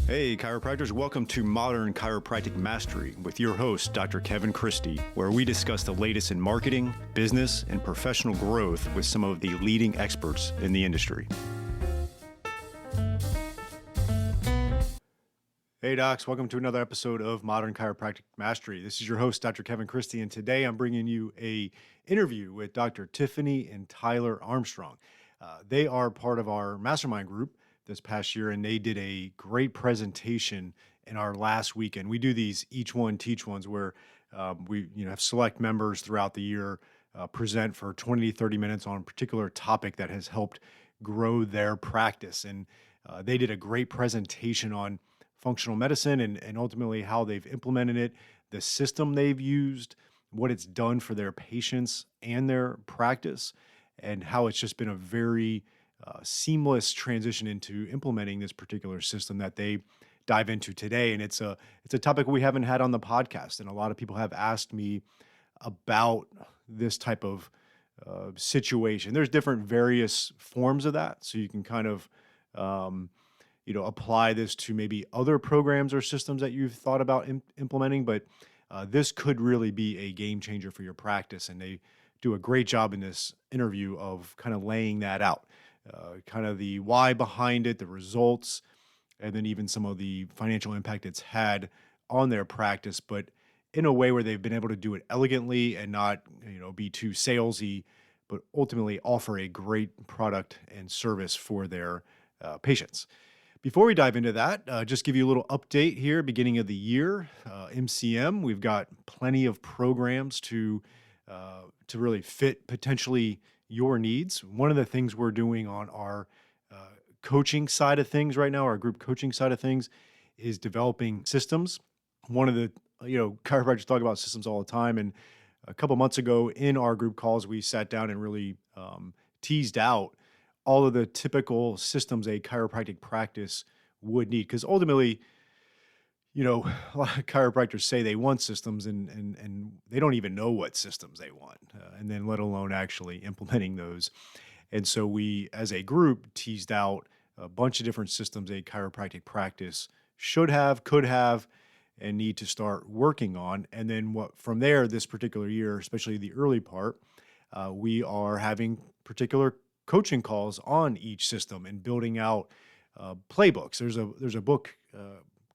Hey, chiropractors, welcome to Modern Chiropractic Mastery with your host, Dr. Kevin Christie, where we discuss the latest in marketing, business, and professional growth with some of the leading experts in the industry. Hey, docs, welcome to another episode of Modern Chiropractic Mastery. This is your host, Dr. Kevin Christie, and today I'm bringing you an interview with Dr. Tiffany and Tyler Armstrong. They are part of our Mastermind group this past year, and they did a great presentation in our last weekend. We do these each one teach ones where we have select members throughout the year present for 20 to 30 minutes on a particular topic that has helped grow their practice. And they did a great presentation on functional medicine and ultimately how they've implemented it, the system they've used, what it's done for their patients and their practice, and how it's just been a very seamless transition into implementing this particular system that they dive into today. And it's a topic we haven't had on the podcast, and a lot of people have asked me about this type of situation. There's different various forms of that, so you can kind of apply this to maybe other programs or systems that you've thought about implementing, but this could really be a game changer for your practice. And they do a great job in this interview of kind of laying that out. Kind of the why behind it, the results, and then even some of the financial impact it's had on their practice, but in a way where they've been able to do it elegantly and not, be too salesy, but ultimately offer a great product and service for their patients. Before we dive into that, just give you a little update here, beginning of the year, MCM, we've got plenty of programs to really fit potentially your needs. One of the things we're doing on our coaching side of things right now, our group coaching side of things, is developing systems. One of the, chiropractors talk about systems all the time. And a couple months ago in our group calls, we sat down and really teased out all of the typical systems a chiropractic practice would need. Because ultimately, a lot of chiropractors say they want systems and they don't even know what systems they want, and then let alone actually implementing those. And so we, as a group, teased out a bunch of different systems a chiropractic practice should have, could have, and need to start working on. And then from there, this particular year, especially the early part, we are having particular coaching calls on each system and building out playbooks. There's a book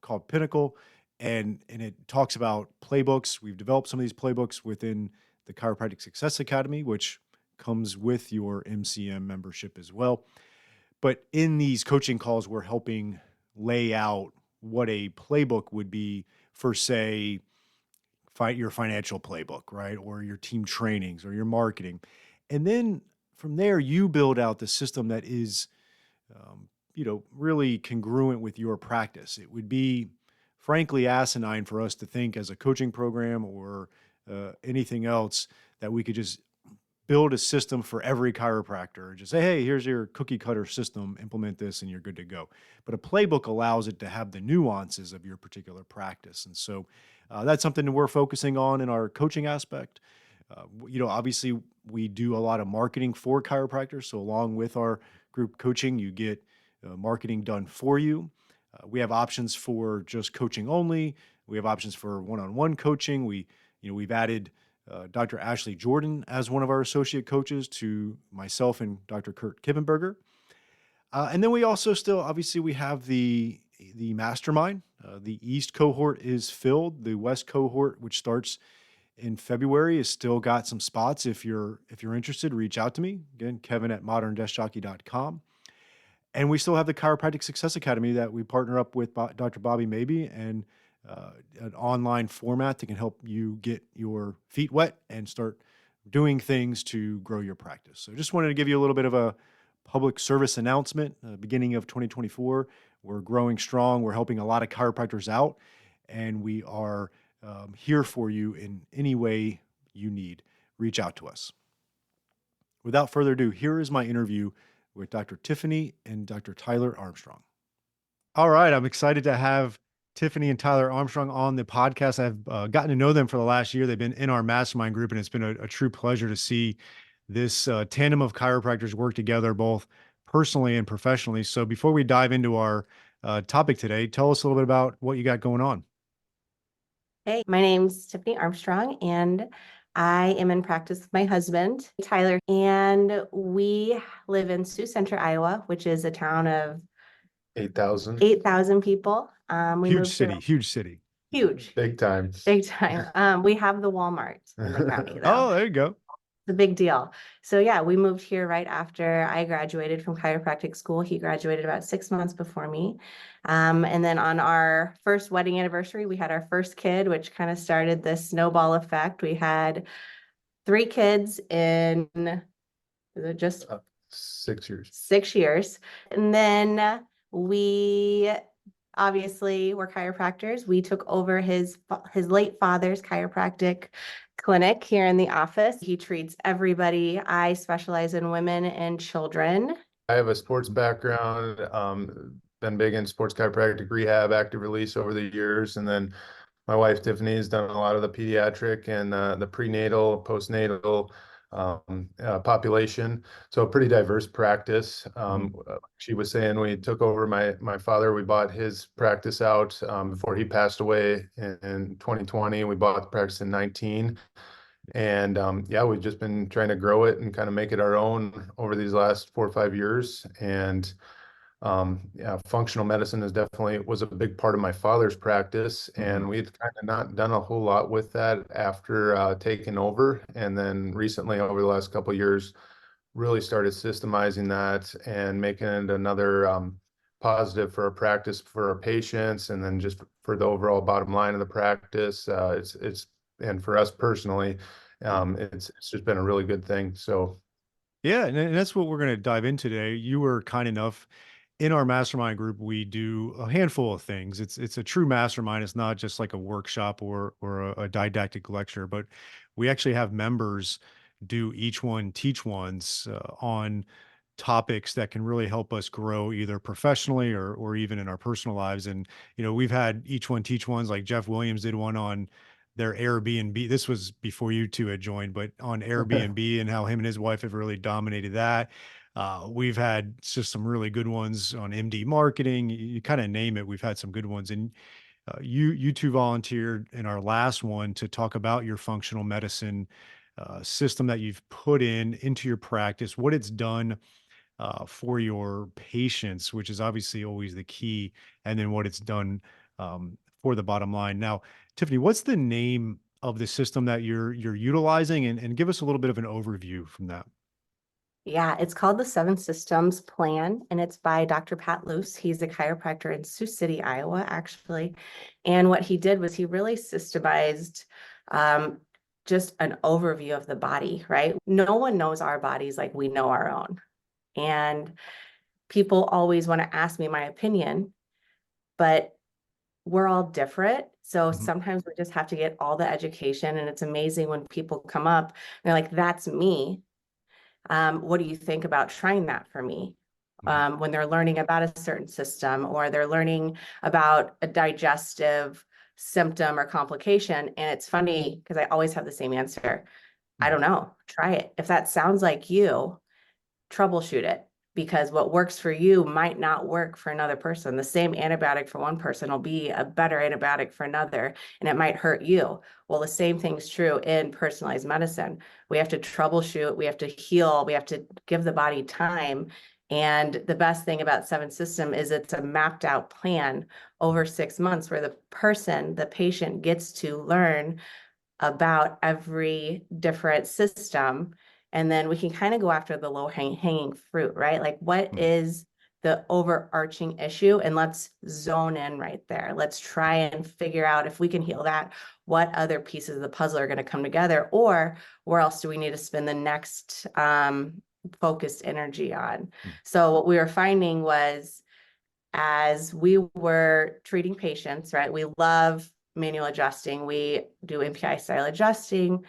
called Pinnacle, and it talks about playbooks. We've developed some of these playbooks within the Chiropractic Success Academy, which comes with your MCM membership as well. But in these coaching calls, we're helping lay out what a playbook would be for, say, your financial playbook, right? Or your team trainings or your marketing. And then from there, you build out the system that is really congruent with your practice. It would be, frankly, asinine for us to think as a coaching program or anything else that we could just build a system for every chiropractor. Just say, hey, here's your cookie cutter system, implement this and you're good to go. But a playbook allows it to have the nuances of your particular practice. And so that's something that we're focusing on in our coaching aspect. Obviously we do a lot of marketing for chiropractors. So along with our group coaching, you get marketing done for you. We have options for just coaching only. We have options for one-on-one coaching. We've added Dr. Ashley Jordan as one of our associate coaches to myself and Dr. Kurt Kippenberger. And then we also we have the Mastermind. The East cohort is filled. The West cohort, which starts in February, is still got some spots. If you're interested, reach out to me. Again, kevin@modern-jockey.com. And we still have the Chiropractic Success Academy that we partner up with Dr. Bobby Mabey, and an online format that can help you get your feet wet and start doing things to grow your practice. So just wanted to give you a little bit of a public service announcement. Beginning of 2024, we're growing strong. We're helping a lot of chiropractors out, and we are here for you in any way you need. Reach out to us. Without further ado, here is my interview with Dr. Tiffany and Dr. Tyler Armstrong. All right, I'm excited to have Tiffany and Tyler Armstrong on the podcast. I've gotten to know them for the last year. They've been in our mastermind group, and it's been a true pleasure to see this tandem of chiropractors work together, both personally and professionally. So before we dive into our topic today. Tell us a little bit about what you got going on. Hey, my name's Tiffany Armstrong, and I am in practice with my husband, Tyler, and we live in Sioux Center, Iowa, which is a town of 8,000. 8,000 people. We Huge moved here, city, huge city. huge, Big time. big time. We have the Walmart in the county, though. Oh, there you go. It's a big deal. So yeah, we moved here right after I graduated from chiropractic school. He graduated about 6 months before me. And then on our first wedding anniversary, we had our first kid, which kind of started this snowball effect. We had 3 kids in just 6 years. 6 years. And then we obviously were chiropractors. We took over his late father's chiropractic clinic here in the office. He treats everybody. I specialize in women and children. I have a sports background, been big in sports chiropractic rehab, active release over the years. And then my wife, Tiffany, has done a lot of the pediatric and the prenatal, postnatal population. So a pretty diverse practice. She was saying we took over my father, we bought his practice out before he passed away in 2020. We bought the practice in 19. And yeah, we've just been trying to grow it and kind of make it our own over these last 4 or 5 years. And yeah, functional medicine is definitely was a big part of my father's practice, and we had kind of not done a whole lot with that after taking over. And then recently, over the last couple of years, really started systemizing that and making it another positive for our practice, for our patients, and then just for the overall bottom line of the practice. It's and for us personally, it's just been a really good thing. So Yeah, and that's what we're going to dive in today. You were kind enough in our mastermind group. We do a handful of things. It's a true mastermind. It's not just like a workshop or a didactic lecture, but we actually have members do each one teach ones on topics that can really help us grow either professionally or even in our personal lives. And we've had each one teach ones, like Jeff Williams did one on their Airbnb. This was before you two had joined, but on Airbnb and how him and his wife have really dominated that. We've had just some really good ones on MD marketing. You kind of name it. We've had some good ones. And you two volunteered in our last one to talk about your functional medicine system that you've put into your practice, what it's done for your patients, which is obviously always the key, and then what it's done for the bottom line. Now, Tiffany, what's the name of the system that you're utilizing, and give us a little bit of an overview from that. Yeah, it's called the Seven Systems Plan, and it's by Dr. Pat Luce. He's a chiropractor in Sioux City, Iowa, actually. And what he did was he really systemized just an overview of the body, right? No one knows our bodies like we know our own. And people always want to ask me my opinion, but we're all different. So Mhm. sometimes we just have to get all the education. And it's amazing when people come up and they're like, that's me. What do you think about trying that for me? Mhm. When they're learning about a certain system or they're learning about a digestive symptom or complication. And it's funny because I always have the same answer. I Mhm. don't know. Try it. If that sounds like you, troubleshoot it, because what works for you might not work for another person. The same antibiotic for one person will be a better antibiotic for another, and it might hurt you. Well, the same thing's true in personalized medicine. We have to troubleshoot, we have to heal, we have to give the body time. And the best thing about Seven System is it's a mapped out plan over 6 months where the patient gets to learn about every different system. And then we can kind of go after the low hanging fruit, right? Like, what Mhm. is the overarching issue? And let's zone in right there. Let's try and figure out if we can heal that, what other pieces of the puzzle are going to come together, or where else do we need to spend the next focused energy on? Mhm. So, what we were finding was, as we were treating patients, right? We love manual adjusting. We do MPI style adjusting.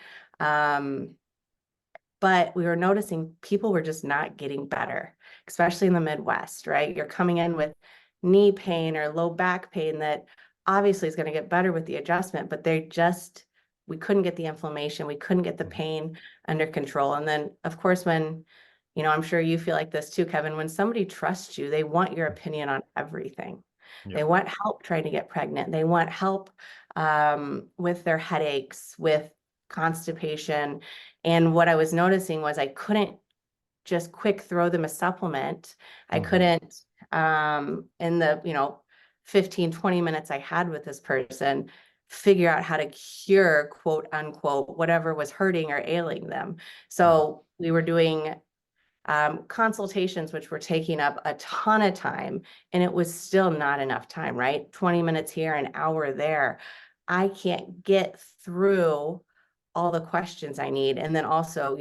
But we were noticing people were just not getting better, especially in the Midwest, right? You're coming in with knee pain or low back pain that obviously is going to get better with the adjustment, but we couldn't get the inflammation. We couldn't get the Mhm. pain under control. And then, of course, when, I'm sure you feel like this too, Kevin, when somebody trusts you, they want your opinion on everything. Yep. They want help trying to get pregnant. They want help with their headaches, with constipation. And what I was noticing was I couldn't just quick throw them a supplement. I couldn't, in the, 15, 20 minutes I had with this person, figure out how to cure, quote unquote, whatever was hurting or ailing them. So we were doing consultations, which were taking up a ton of time, and it was still not enough time, right? 20 minutes here, an hour there. I can't get through all the questions I need. And then also,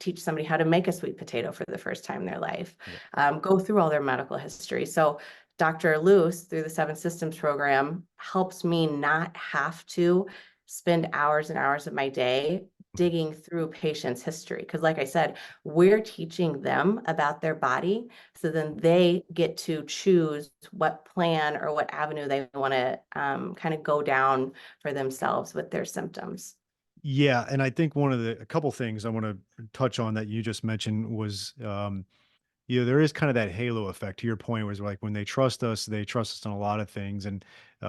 teach somebody how to make a sweet potato for the first time in their life, Yep. go through all their medical history. So Dr. Luce, through the 7 Systems program, helps me not have to spend hours and hours of my day digging through patients' history. Because like I said, we're teaching them about their body, so then they get to choose what plan or what avenue they want to kind of go down for themselves with their symptoms. Yeah, and I think a couple things I want to touch on that you just mentioned was, there is kind of that halo effect to your point, where like when they trust us on a lot of things, and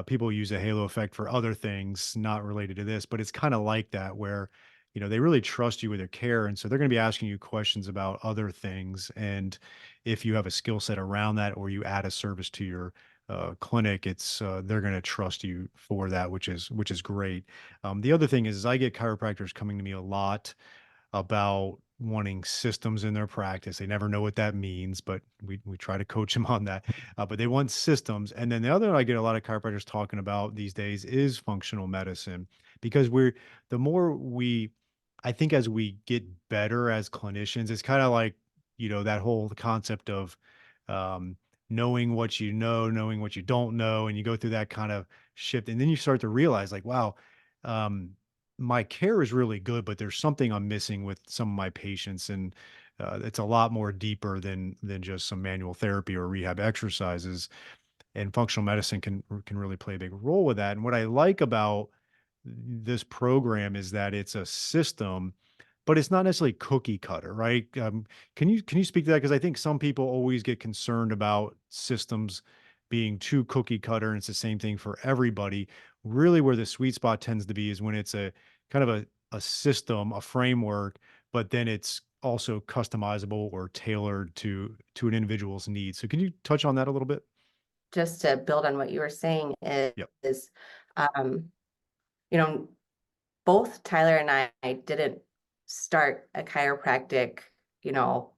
people use a halo effect for other things not related to this, but it's kind of like that where, they really trust you with their care, and so they're going to be asking you questions about other things, and if you have a skill set around that, or you add a service to your clinic, it's they're going to trust you for that, which is great. The other thing is I get chiropractors coming to me a lot about wanting systems in their practice. They never know what that means, but we try to coach them on that. But they want systems. And then the other I get a lot of chiropractors talking about these days is functional medicine, because the more we, I think as we get better as clinicians, it's kind of like, that whole concept of um, knowing what you know, knowing what you don't know, and you go through that kind of shift. And then you start to realize like, wow, um, my care is really good, but there's something I'm missing with some of my patients, and it's a lot more deeper than just some manual therapy or rehab exercises. And functional medicine can really play a big role with that. And what I like about this program is that it's a system, but it's not necessarily cookie cutter, right? Can you speak to that? Because I think some people always get concerned about systems being too cookie cutter, and it's the same thing for everybody. Really, where the sweet spot tends to be is when it's a kind of a system, a framework, but then it's also customizable or tailored to an individual's needs. So can you touch on that a little bit? Just to build on what you were saying Yep. is, um, you know, both Tyler and I didn't start a chiropractic,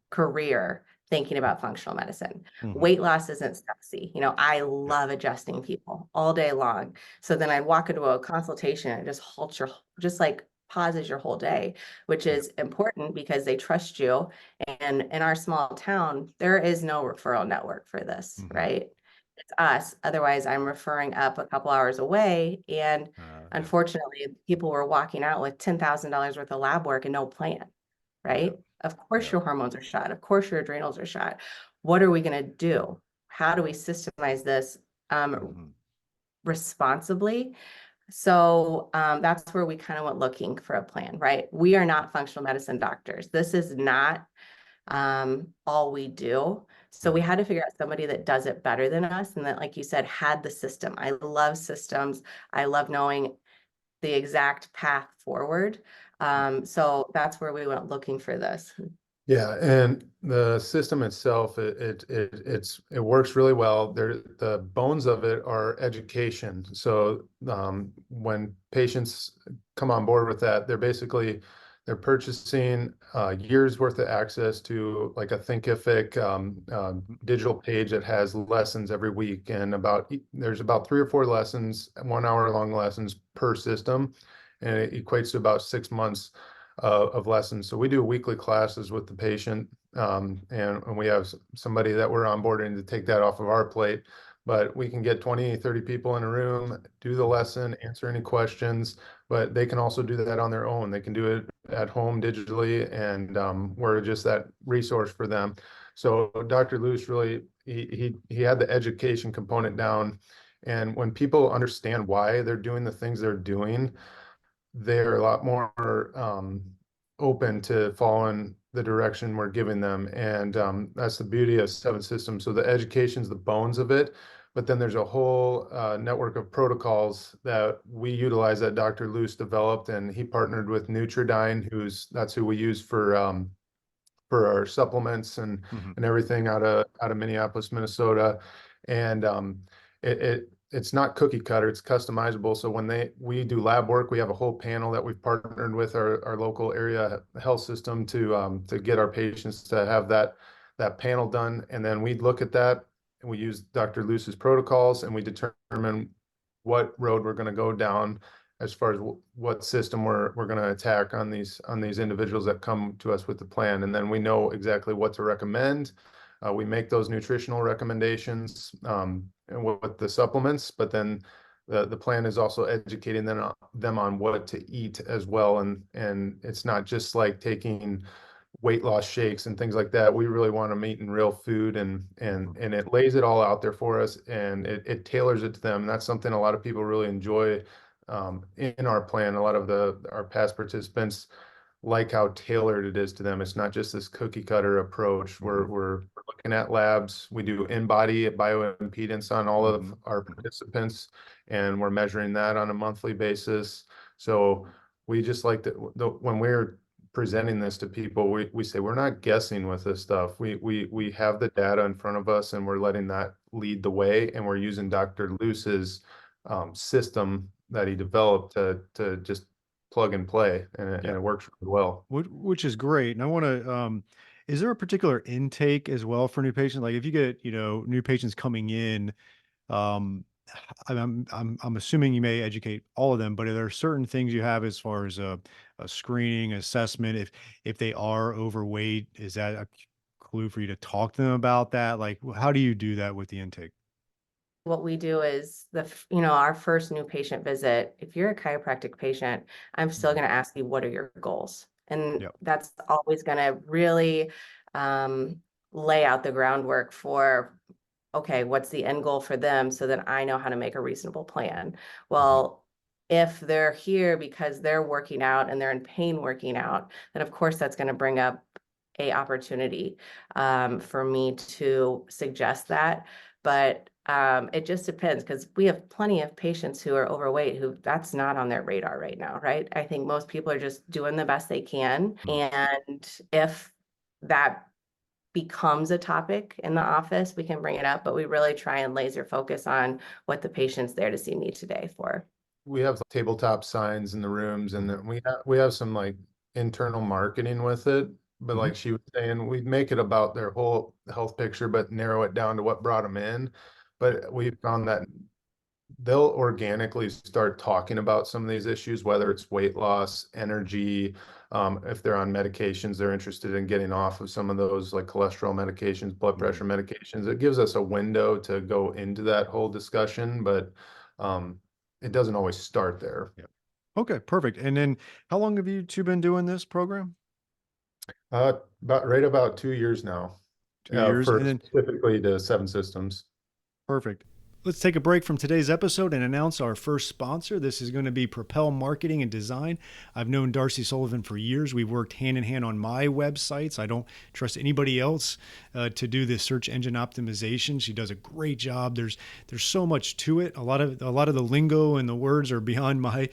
career thinking about functional medicine. Hmm. Weight loss isn't sexy. I Yep. love adjusting people all day long. So then I'd walk into a consultation and it just halts just like pauses your whole day, which Yep. is important because they trust you. And in our small town, there is no referral network for this, Hmm. right? It's us. Otherwise, I'm referring up a couple hours away. And Yeah. unfortunately, people were walking out with $10,000 worth of lab work and no plan, right? Yep. Of course, Yep. your hormones are shot. Of course, your adrenals are shot. What are we going to do? How do we systemize this Hmm. responsibly? So that's where we kind of went looking for a plan, right? We are not functional medicine doctors. This is not all we do. So we Hmm. had to figure out somebody that does it better than us. And that, like you said, had the system. I love systems. I love knowing the exact path forward. So that's where we went looking for this. Yeah, and the system itself, it works really well. The bones of it are education. So when patients come on board with that, they're purchasing years worth of access to like a Thinkific digital page that has lessons every week, and there's about 3 or 4 lessons, 1 hour long lessons per system, and it equates to about 6 months of lessons. So we do weekly classes with the patient, and we have somebody that we're onboarding to take that off of our plate. But we can get 20, 30 people in a room, do the lesson, answer any questions, but they can also do that on their own. They can do it at home digitally, and we're just that resource for them. So Dr. Luce really, he had the education component down. And when people understand why they're doing the things they're doing, they're a lot more open to following the direction we're giving them. And that's the beauty of 7 Systems. So the education's the bones of it, But then there's a whole network of protocols that we utilize that Dr. Luce developed, and he partnered with Nutridyne, that's who we use for our supplements Mhm. and everything out of Minneapolis, Minnesota. And it's not cookie cutter, it's customizable. So when we do lab work, we have a whole panel that we've partnered with our local area health system to get our patients to have that panel done. And then we look at that and we use Dr. Luce's protocols, and we determine what road we're going to go down as far as what system we're going to attack on these individuals that come to us with the plan. And then we know exactly what to recommend. We make those nutritional recommendations and with the supplements, but then the plan is also educating them on what to eat as well. And it's not just like taking weight loss shakes and things like that. We really want them eating real food, and it lays it all out there for us, and it tailors it to them. And that's something a lot of people really enjoy in our plan. A lot of our past participants like how tailored it is to them. It's not just this cookie cutter approach. We're looking at labs. We do in-body bioimpedance on all of our participants, and we're measuring that on a monthly basis. So we just like when we're presenting this to people, we say we're not guessing with this stuff. We have the data in front of us, and we're letting that lead the way, and we're using Dr. Luce's system that he developed to just plug and play, and Yeah. it works really well. Which is great. And I want to, is there a particular intake as well for new patients? Like if you get, new patients coming in, um, I'm assuming you may educate all of them, but are there certain things you have as far as a screening assessment? If they are overweight, is that a clue for you to talk to them about that? Like, how do you do that with the intake? What we do is our first new patient visit, if you're a chiropractic patient, I'm still Mhm. going to ask you, what are your goals? And Yep. that's always going to really um, lay out the groundwork for, okay, what's the end goal for them so that I know how to make a reasonable plan. Mhm. Well, if they're here because they're working out and they're in pain working out, then of course that's going to bring up a opportunity for me to suggest that. But it just depends, because we have plenty of patients who are overweight who that's not on their radar right now, right? I think most people are just doing the best they can. Mhm. And if that becomes a topic in the office, we can bring it up, but we really try and laser focus on what the patient's there to see me today for. We have tabletop signs in the rooms, and Mhm. then we have some like internal marketing with it. But Mhm. like she was saying, we make it about their whole health picture, but narrow it down to what brought them in. Yep. But we found that they'll organically start talking about some of these issues, whether it's weight loss, energy. If they're on medications, they're interested in getting off of some of those like cholesterol medications, blood Mhm. pressure medications. It gives us a window to go into that whole discussion, but um, it doesn't always start there. Yep. Okay, perfect. And then how long have you two been doing this program? About 2 years now, 2 years. for And then specifically the 7 systems. perfect. Let's take a break from today's episode and announce our first sponsor. This is going to be Propel Marketing and Design. I've known Darcy Sullivan for years. We've worked hand in hand on my websites. I don't trust anybody else to do this search engine optimization. She does a great job. There's so much to it. A lot of the lingo and the words are beyond my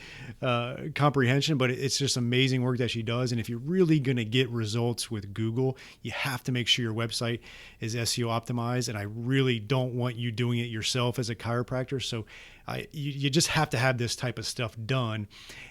comprehension, but it's just amazing work that she does. And if you're really going to get results with Google, you have to make sure your website is SEO optimized. And I really don't want you doing it yourself as a chiropractor. So you just have to have this type of stuff done.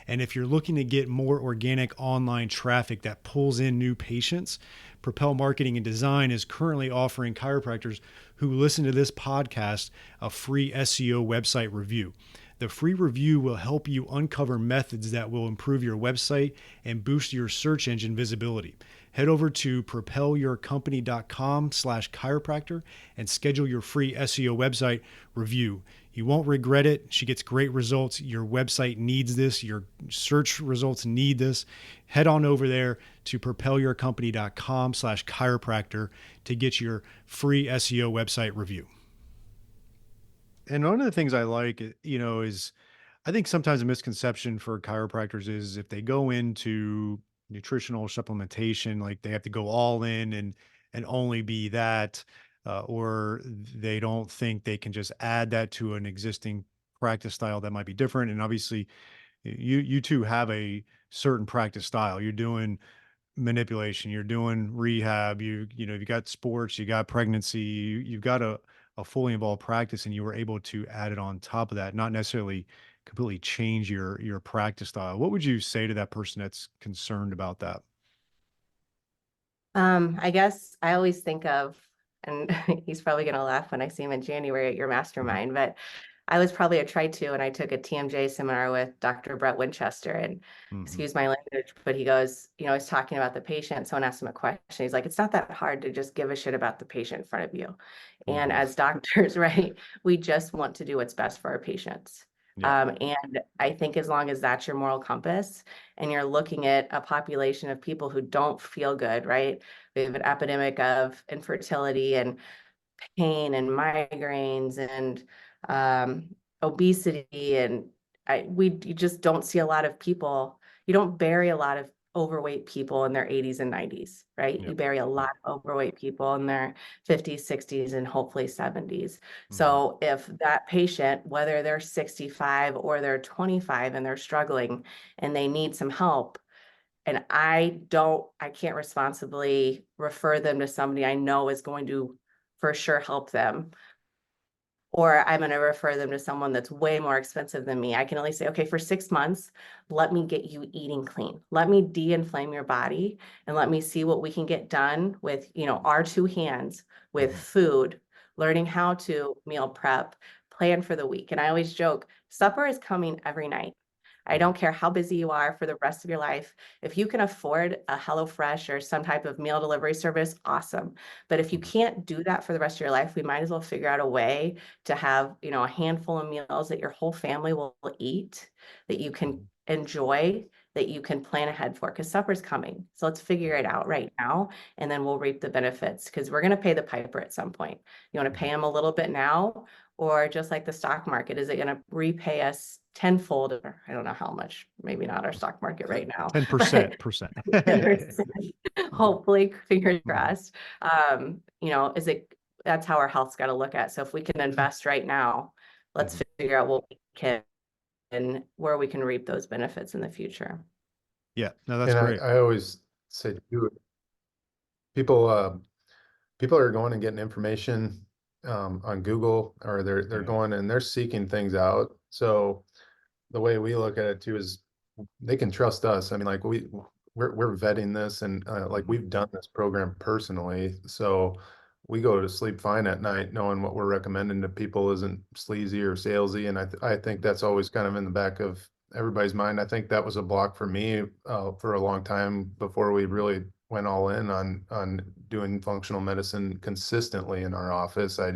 And if you're looking to get more organic online traffic that pulls in new patients, Propel Marketing and Design is currently offering chiropractors who listen to this podcast a free SEO website review. The free review will help you uncover methods that will improve your website and boost your search engine visibility. Head over to propelyourcompany.com/chiropractor and schedule your free SEO website review. You won't regret it. She gets great results. Your website needs this. Your search results need this. Head on over there to propelyourcompany.com/chiropractor to get your free SEO website review. And one of the things I like, is I think sometimes a misconception for chiropractors is if they go into nutritional supplementation, like they have to go all in and only be that. or they don't think they can just add that to an existing practice style that might be different. And obviously, you two have a certain practice style. You're doing manipulation, you're doing rehab, you got sports, you got pregnancy, you've got a fully involved practice, and you were able to add it on top of that, not necessarily completely change your practice style. What would you say to that person that's concerned about that? I guess I always think of, and he's probably gonna laugh when I see him in January at your Mhm, mastermind, but I was probably a try two and I took a TMJ seminar with Dr. Brett Winchester and mhm, excuse my language, but he goes, he's talking about the patient. Someone asked him a question. He's like, it's not that hard to just give a shit about the patient in front of you. And mhm. as doctors, right, we just want to do what's best for our patients. Yeah. And I think as long as that's your moral compass and you're looking at a population of people who don't feel good, right? We have an epidemic of infertility and pain and migraines and obesity and you just don't see a lot of people. You don't bury a lot of overweight people in their 80s and 90s, right? You Yep. bury a Yep. lot of overweight people in their 50s, 60s, and hopefully 70s. Mhm, So if that patient, whether they're 65 or they're 25 and they're struggling and they need some help, and I can't responsibly refer them to somebody I know is going to for sure help them, or I'm going to refer them to someone that's way more expensive than me. I can only say, okay, for 6 months, let me get you eating clean. Let me de-inflame your body and let me see what we can get done with, our two hands with mhm, food, learning how to meal prep, plan for the week. And I always joke, supper is coming every night. I mhm, don't care how busy you are for the rest of your life. If you can afford a HelloFresh or some type of meal delivery service, awesome. But if you mhm, can't do that for the rest of your life, we might as well figure out a way to have, a handful of meals that your whole family will eat, that you can mhm, enjoy, that you can plan ahead for, because supper's coming. So let's figure mhm, it out right now, and then we'll reap the benefits because we're going to pay the piper at some point. You want to mhm. pay them a little bit now, or just like the stock market, is it going to repay us tenfold? Or I don't know how much, maybe not our stock market right now, but 10%. 10%, hopefully, fingers Mhm, crossed. Is it, that's how our health's got to look at. So if we can invest right now, let's mhm. figure out what we can and where we can reap those benefits in the future. Yeah, no, that's And great. I always say too, people, people are going and getting information on Google, or they're Yeah. going and they're seeking things out. So the way we look at it too is they can trust us. I mean, like we're vetting this, and like Mhm, we've done this program personally, so we go to sleep fine at night knowing what we're recommending to people isn't sleazy or salesy. And I think mhm, that's always kind of in the back of everybody's mind. I think that was a block for me for a long time before we really went all in on doing functional medicine consistently in our office. I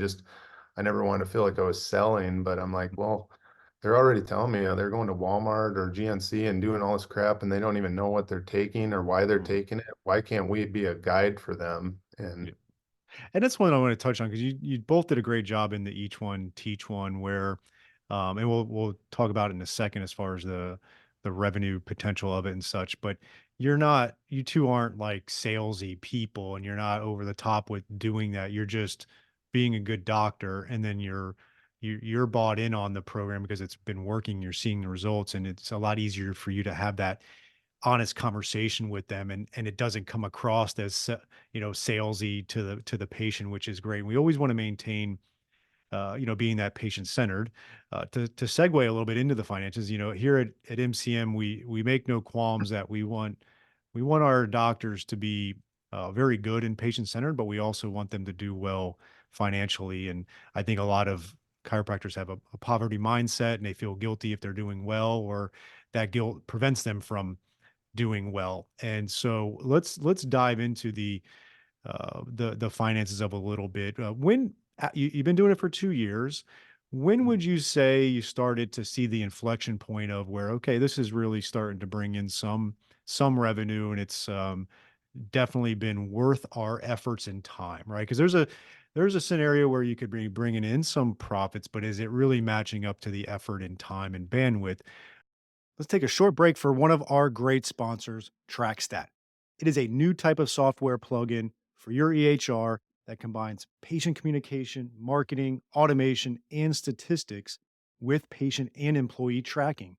never wanted to feel like I was selling, but I'm like, well, they're already telling me they're going to Walmart or GNC and doing all this crap, and they don't even know what they're taking or why they're mhm. taking it. Why can't we be a guide for them? Yeah. And And that's one I want to touch on because you both did a great job in the each one teach one where, and we'll talk about it in a second as far as the revenue potential of it and such. But you two aren't like salesy people, and you're not over the top with doing that. You're just being a good doctor, and then you're bought in on the program because it's been working. You're seeing the results, and it's a lot easier for you to have that honest conversation with them, and it doesn't come across as salesy to the patient, which is great. We always want to maintain being that patient centered. To segue a little bit into the finances, here at MCM, we make no qualms that we want our doctors to be very good and patient centered, but we also want them to do well financially. And I think a lot of chiropractors have a poverty mindset, and they feel guilty if they're doing well, or that guilt prevents them from doing well. And so let's dive into the finances of a little bit. When you've been doing it for 2 years, when would you say you started to see the inflection point of where, okay, this is really starting to bring in some revenue, and it's definitely been worth our efforts and time, right? Because there's a scenario where you could be bringing in some profits, but is it really matching up to the effort and time and bandwidth? Let's take a short break for one of our great sponsors, TrackStat. It is a new type of software plugin for your EHR that combines patient communication, marketing, automation, and statistics with patient and employee tracking.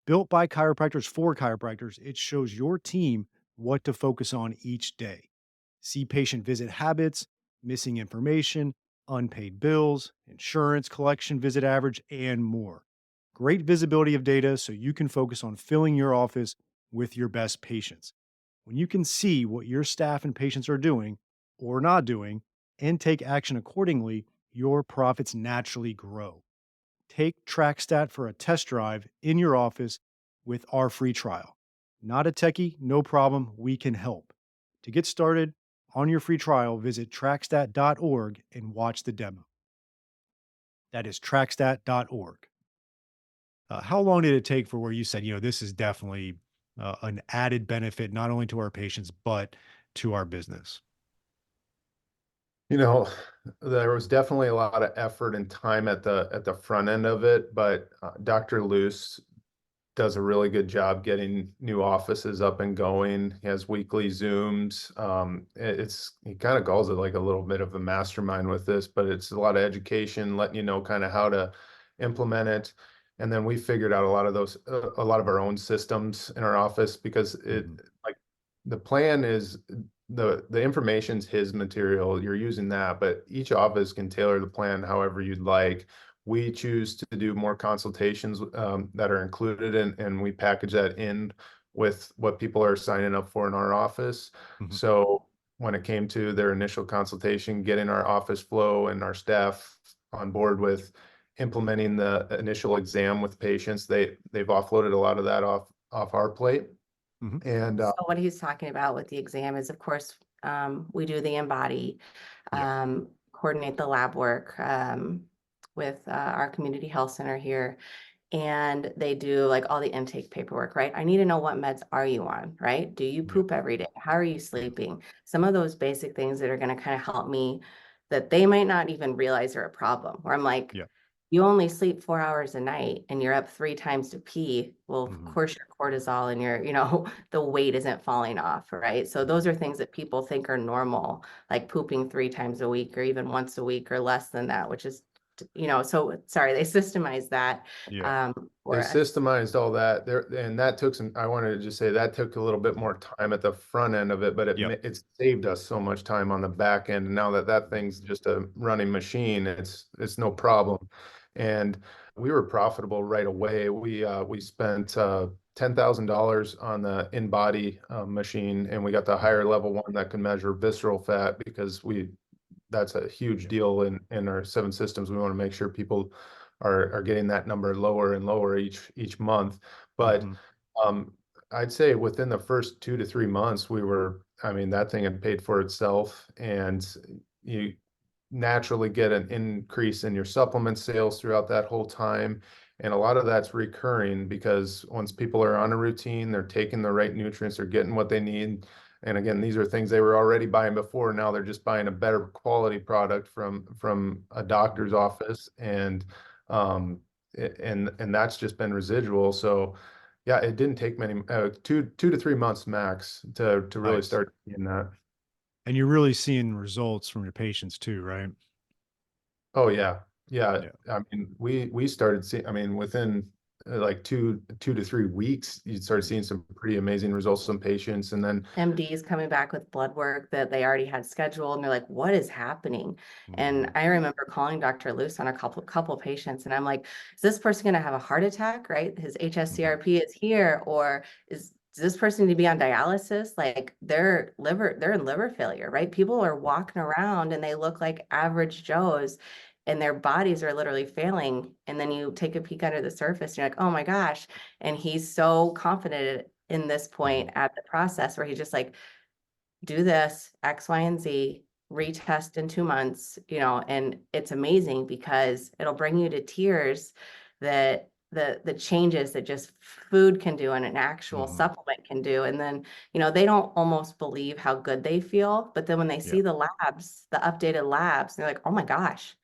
Built by chiropractors for chiropractors, it shows your team what to focus on each day. See patient visit habits, missing information, unpaid bills, insurance collection visit average, and more. Great visibility of data so you can focus on filling your office with your best patients. When you can see what your staff and patients are doing or not doing and take action accordingly, your profits naturally grow. Take TrackStat for a test drive in your office with our free trial. Not a techie, no problem, we can help. To get started on your free trial, visit trackstat.org and watch the demo. That is trackstat.org. How long did it take for where you said, this is definitely an added benefit, not only to our patients, but to our business? You know, there was definitely a lot of effort and time at the front end of it, but Dr. Luce does a really good job getting new offices up and going. He has weekly Zooms. He kind of calls it like a little bit of a mastermind with this, but it's a lot of education, letting you know kind of how to implement it. And then we figured out a lot of our own systems in our office because like the plan is the information's his material. You're using that, but each office can tailor the plan however you'd like. We choose to do more consultations that are included, and we package that in with what people are signing up for in our office. So when it came to their initial consultation, getting our office flow and our staff on board with implementing the initial exam with patients, they've offloaded a lot of that off our plate. And So what he's talking about with the exam is, of course, we do the InBody, coordinate the lab work with our community health center here. And they do like all the intake paperwork, right? I need to know what meds are you on, right? Do you poop every day? How are you sleeping? Some of those basic things that are going to kind of help me that they might not even realize are a problem. Where I'm like, you only sleep 4 hours a night and you're up 3 times to pee. Well, of course, your cortisol and your, the weight isn't falling off, right? So those are things that people think are normal, like pooping 3 times a week or even once a week or less than that, which is, so sorry, they systemize that. They systemized all that there, and that took some. I wanted to just say that took a little bit more time at the front end of it, but it saved us so much time on the back end. And now that thing's just a running machine, it's no problem. And we were profitable right away. We spent $10,000 on the InBody machine, and we got the higher level one that can measure visceral fat because that's a huge deal in our 7 systems. We want to make sure people are getting that number lower and lower each month. But I'd say within the first 2 to 3 months, that thing had paid for itself, and you naturally get an increase in your supplement sales throughout that whole time. And a lot of that's recurring because once people are on a routine, they're taking the right nutrients, they're getting what they need. And again, these are things they were already buying before. Now they're just buying a better quality product from a doctor's office, and that's just been residual. So yeah, it didn't take many 2 to 3 months max to really start seeing that. And you're really seeing results from your patients too, right? Oh yeah. I mean, we started seeing. Within like two to 3 weeks, you started seeing some pretty amazing results from patients, and then MDs coming back with blood work that they already had scheduled, and they're like, "What is happening?" And I remember calling Dr. Luce on a couple patients, and I'm like, "Is this person going to have a heart attack? Right? His HSCRP is here, or does this person need to be on dialysis? Like they're in liver failure, right? People are walking around and they look like average Joes, and their bodies are literally failing. And then you take a peek under the surface, and you're like, oh my gosh. And he's so confident in this point at the process where he's just like, do this, X, Y, and Z, retest in 2 months, and it's amazing because it'll bring you to tears that the changes that just food can do and an actual supplement can do. And then, they don't almost believe how good they feel, but then when they see the labs, the updated labs, they're like, oh my gosh,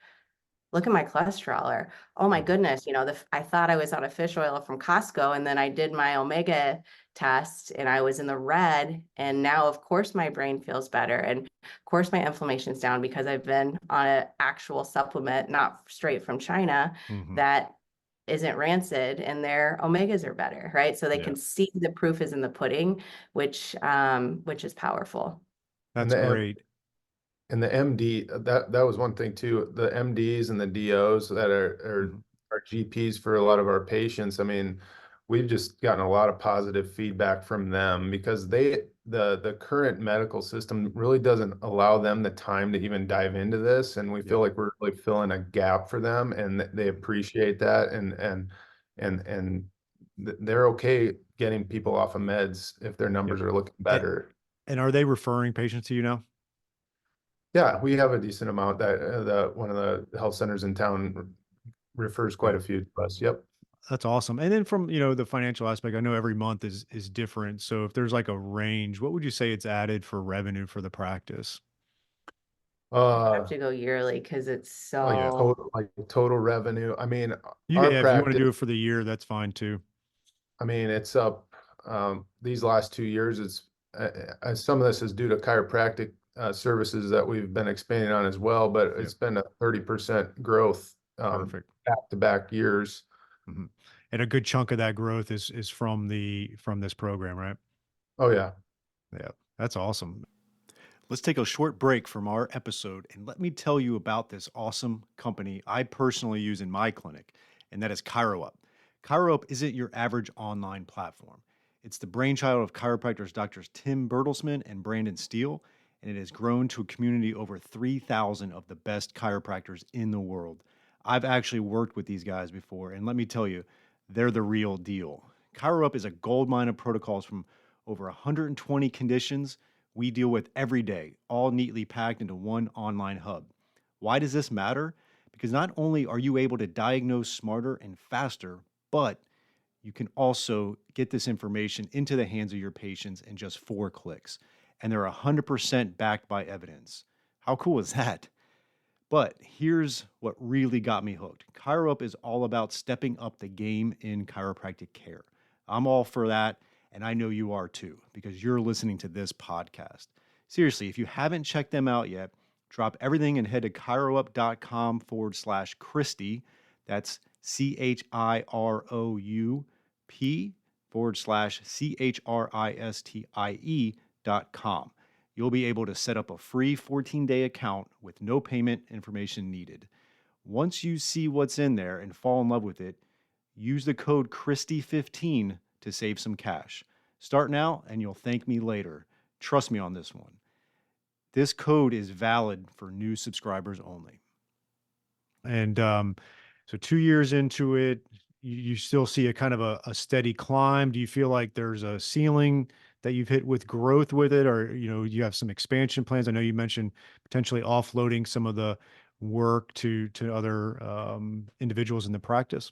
look at my cholesterol, or, oh my Mhm. goodness, I thought I was on a fish oil from Costco, and then I did my omega test and I was in the red. And now, of course, my brain feels better. And of course, my inflammation's down because I've been on an actual supplement, not straight from China, Mhm. that isn't rancid, and their omegas are better, right? So they Yeah, can see the proof is in the pudding, which is powerful. And that's the great. And the MD, that was one thing too. The MDs and the DOs that Mhm. are GPs for a lot of our patients. I mean, we've just gotten a lot of positive feedback from them because the current medical system really doesn't allow them the time to even dive into this, and we feel Yeah. like we're really filling a gap for them, and they appreciate that, and they're okay getting people off of meds if their Yep. numbers are looking A- better. And are they referring patients to you now? Yeah, we have a decent amount that one of the health centers in town refers quite Yeah. a few to us. Yep. That's awesome. And then from, the financial aspect, I know every month is different. So if there's like a range, what would you say it's added for revenue for the practice? I have Uh, to go yearly because it's Oh yeah. so. total revenue. I mean, You our yeah, if you want to practice, do it for the year, that's fine too. I mean, it's up, these last 2 years, some of this is due to chiropractic, services that we've been expanding on as well, but Yep. it's been a 30% growth, Perfect. back to back years. Mhm. And a good chunk of that growth is from this program, right? Oh yeah. Yeah. That's awesome. Let's take a short break from our episode and let me tell you about this awesome company I personally use in my clinic, and that is ChiroUp. ChiroUp isn't your average online platform. It's the brainchild of chiropractors Doctors Tim Bertelsmann and Brandon Steele, and it has grown to a community over 3,000 of the best chiropractors in the world. I've actually worked with these guys before, and let me tell you, they're the real deal. ChiroUp is a gold mine of protocols from over 120 conditions we deal with every day, all neatly packed into one online hub. Why does this matter? Because not only are you able to diagnose smarter and faster, but you can also get this information into the hands of your patients in just 4 clicks. And they're 100% backed by evidence. How cool is that? But here's what really got me hooked. ChiroUp is all about stepping up the game in chiropractic care. I'm all for that, and I know you are too, because you're listening to this podcast. Seriously, if you haven't checked them out yet, drop everything and head to chiroup.com/Christy. That's CHIROUP/CHRISTIE.com. You'll be able to set up a free 14-day account with no payment information needed. Once you see what's in there and fall in love with it, use the code Christy15 to save some cash. Start now and you'll thank me later. Trust me on this one. This code is valid for new subscribers only. And so 2 years into it, you still see a kind of a steady climb. Do you feel like there's a ceiling that you've hit with growth with it, or you have some expansion plans? I know you mentioned potentially offloading some of the work to other individuals in the practice.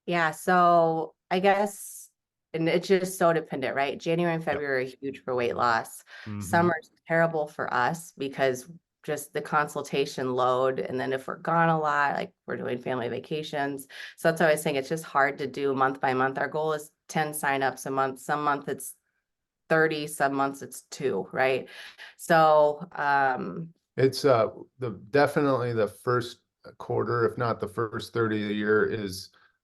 Yeah, so I guess, and it's just so dependent, right? January and Yep. February are huge for weight loss. Hmm. Summer's terrible for us because just the consultation load. And then if we're gone a lot, like we're doing family vacations. So that's why I was saying it's just hard to do month by month. Our goal is 10 signups a month. Some month it's 30, some months it's 2, right? So It's definitely the first quarter, if not the first 30 of the year,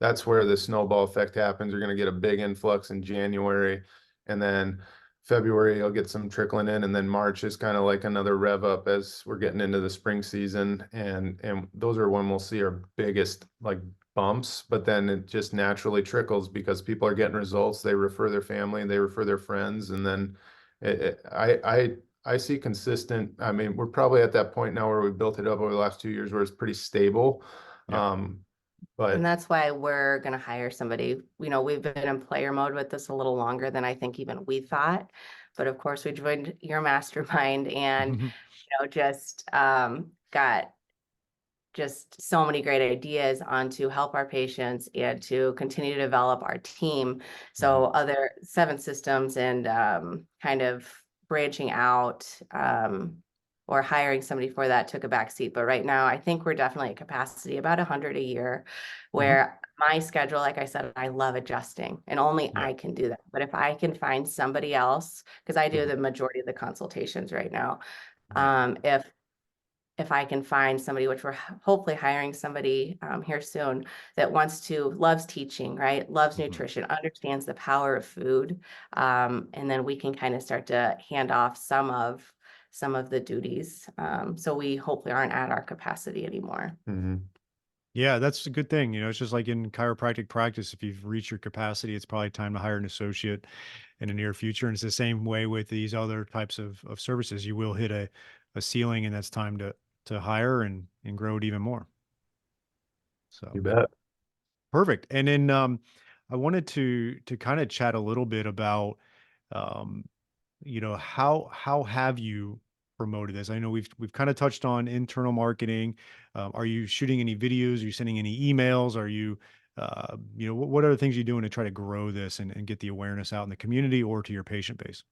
that's where the snowball effect happens. You're going to get a big influx in January, and then February you'll get some trickling in, and then March is kind of like another rev up as we're getting into the spring season, and those are when we'll see our biggest like bumps, but then it just naturally trickles because people are getting results. They refer their family, they refer their friends, and then I see consistent. I mean, we're probably at that point now where we built it up over the last 2 years where it's pretty stable. Yep. And But that's why we're going to hire somebody. We've been in player mode with this a little longer than I think even we thought. But of course, we joined your mastermind and, just got just so many great ideas on to help our patients and to continue to develop our team. So other 7 systems and kind of branching out or hiring somebody for that took a back seat. But right now, I think we're definitely at capacity, about 100 a year, where my schedule, like I said, I love adjusting and only Yeah. I can do that. But if I can find somebody else, because I do Mhm. the majority of the consultations right now, Yeah. if I can find somebody, which we're hopefully hiring somebody here soon that loves teaching, right? Loves Mhm. nutrition, understands the power of food. And then we can kind of start to hand off some of the duties. So we hopefully aren't at our capacity anymore. Mhm. Yeah, that's a good thing. It's just like in chiropractic practice. If you've reached your capacity, it's probably time to hire an associate in the near future. And it's the same way with these other types of services. You will hit a ceiling, and that's time to hire and grow it even more. You So bet. perfect. And then I wanted to kind of chat a little bit about um, how have you promoted this? I know we've kind of touched on internal marketing. Are you shooting any videos? Are you sending any emails? Are you what are the things you're doing to try to grow this and get the awareness out in the community or to your patient base?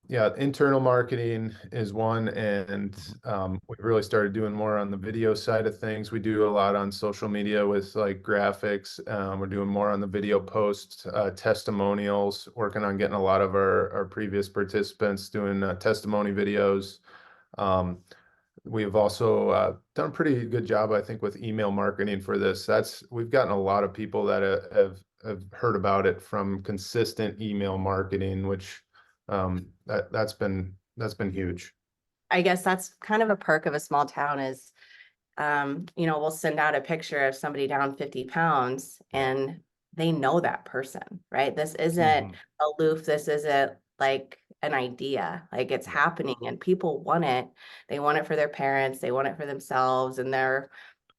Yeah, internal marketing is one, and Mhm. we really started doing more on the video side of things. We do a lot on social media with like graphics. We're doing more on the video posts, testimonials, working on getting a lot of our previous participants doing testimony videos. Um, we've also done a pretty good job, I think, with email marketing for this. We've gotten a lot of people that have heard about it from consistent email marketing, which that's been huge. I guess that's kind of a perk of a small town is, we'll send out a picture of somebody down 50 pounds Yeah. and they know that person, right? This isn't Mhm. aloof. This isn't like an idea, like it's Yeah. happening and people want it. They want it for their parents. They want it for themselves. I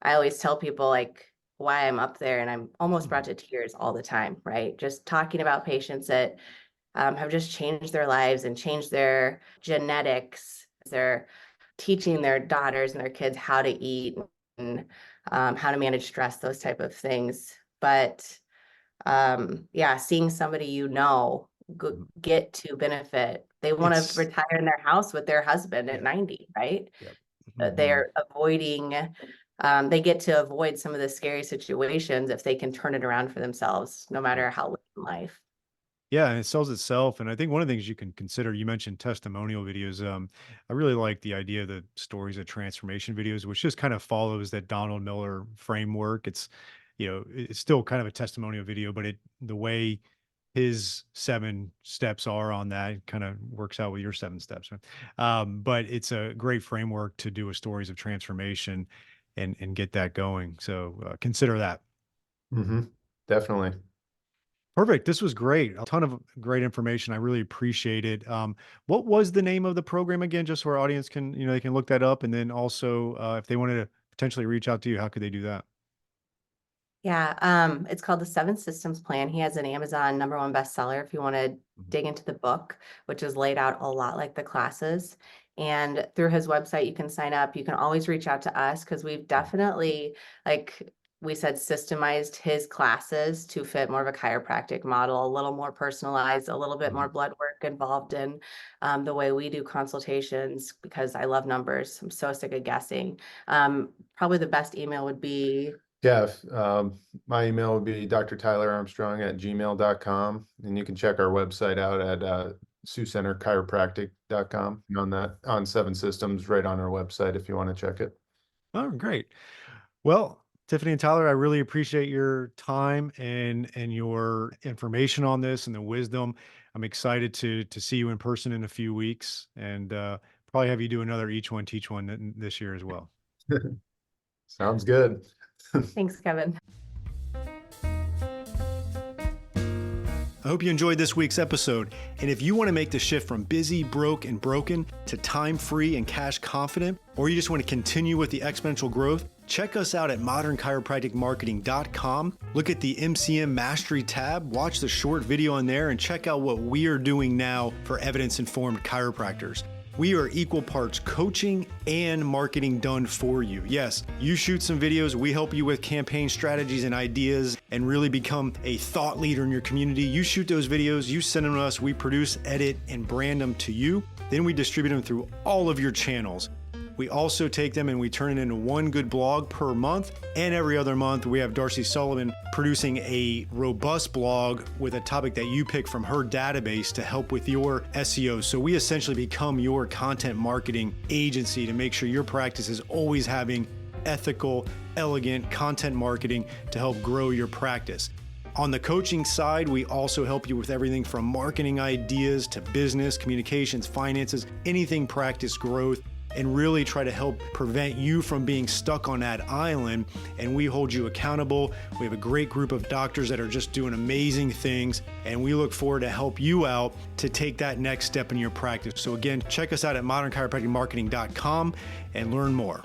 always tell people like why I'm up there and I'm almost brought Mhm. to tears all the time, right? Just talking about patients that have just changed their lives and changed their genetics. They're teaching their daughters and their kids how to eat and how to manage stress, those type of things. But yeah, seeing somebody Mhm. get to benefit. They want to It's retire in their house with their husband at yeah. 90, right? Yep. Mhm. They get to avoid some of the scary situations if they can turn it around for themselves, no Yep. matter how late in life. Yeah, and it sells itself. And I think one of the things you can consider, you mentioned testimonial videos. I really like the idea of the stories of transformation videos, which just kind of follows that Donald Miller framework. It's still kind of a testimonial video, but the way his 7 steps are on that kind of works out with your 7 steps. Right? But it's a great framework to do a stories of transformation and get that going. So consider that. Hmm. Definitely. Perfect. This was great. A ton of great information. I really appreciate it. What was the name of the program again? Just so our audience can, they can look that up. And then also, if they wanted to potentially reach out to you, how could they do that? Yeah, it's called the Seven Systems Plan. He has an Amazon #1 bestseller if you want to Mhm. dig into the book, which is laid out a lot like the classes. And through his website, you can sign up. You can always reach out to us because we've Mhm. definitely, like we said, systemized his classes to fit more of a chiropractic model, a little more personalized, a little bit Mhm. more blood work involved in the way we do consultations because I love numbers. I'm so sick of guessing. Probably the best email would be Yeah, my email would be drtylerarmstrong@gmail.com, and you can check our website out at SiouxCenterChiropractic.com. And on that, on Seven Systems, right on our website if you want to check it. Oh, great. Well, Tiffany and Tyler, I really appreciate your time and your information on this and the wisdom. I'm excited to see you in person in a few weeks and probably have you do another each one teach one this year as well. Sounds good. thanks, Kevin. I hope you enjoyed this week's episode. And if you want to make the shift from busy, broke, and broken to time free and cash confident, or you just want to continue with the exponential growth, check us out at modernchiropracticmarketing.com. Look at the MCM Mastery tab, watch the short video on there, and check out what we are doing now for evidence informed chiropractors. We are equal parts coaching and marketing done for you. Yes, you shoot some videos, we help you with campaign strategies and ideas and really become a thought leader in your community. You shoot those videos, you send them to us, we produce, edit, and brand them to you. Then we distribute them through all of your channels. We also take them and we turn it into one good blog per month. And every other month, we have Darcy Sullivan producing a robust blog with a topic that you pick from her database to help with your SEO. So we essentially become your content marketing agency to make sure your practice is always having ethical, elegant content marketing to help grow your practice. On the coaching side, we also help you with everything from marketing ideas to business, communications, finances, anything practice growth, and really try to help prevent you from being stuck on that island. And we hold you accountable. We have a great group of doctors that are just doing amazing things, and we look forward to help you out to take that next step in your practice. So again, check us out at modernchiropracticmarketing.com and learn more.